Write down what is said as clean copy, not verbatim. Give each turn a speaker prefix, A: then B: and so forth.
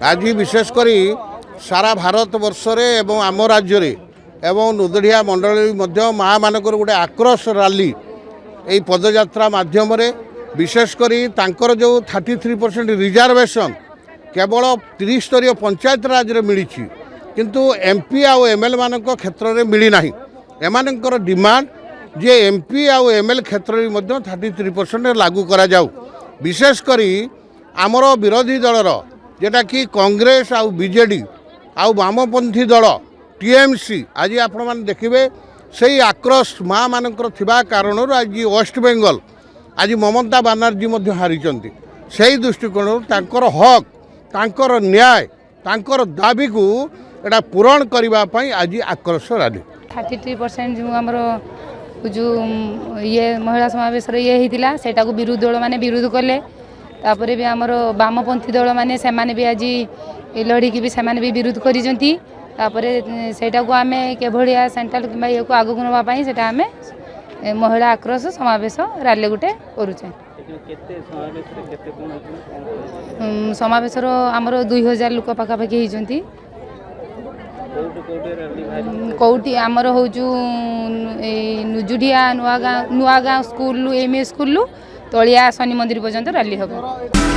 A: आज विशेषकर सारा भारत वर्षरे एवं आम राज्य एवं नुदड़िया मंडल माँ मानकर गोटे आक्रोश रैली यही पदयात्रा माध्यम विशेषकर तांकर जो 33% रिजर्वेशन केवल 30 स्तरीय पंचायत राज में मिली किंतु एमपी आउ एमएल मान क्षेत्र में मिलना एमानकर डिमांड जे एमपी आउ एमएल क्षेत्र में 33% लागू करा जाऊ। विशेषकर आमर विरोधी दलर जेटा कि कांग्रेस आउ बीजेडी आउ वामपंथी दल टीएमसी आज आपण मैंने देखिए से आक्रोश माँ मानकर थिबा कारणर आज वेस्ट बेंगल आज ममता बानार्जी हारी से दृष्टिकोण तांकर हक तांकर न्याय तांकर दाबी को एटा पूरण करने आज आक्रोश रैली
B: 33% जो आमर जो ये महिला समावेश ये होता से विरोधी दल मैंने विरोध कले तापर भी आमर वामपंथी दल मैंने से भी आज लड़की भी से भी विरोध करी सेटा को आम केभलिया सेंट्रल कि ये को आगक नापी से आम महिला आक्रोश समावेश रैली गोटे करुचे समावेश आमर 2000 लोक पाखापाखि होती कौटी आमर हूँ नुजुडिया नुआ गाँव स्कूल एमए स्कूल तलिया शनि मंदिर पर्यंत रैली हम।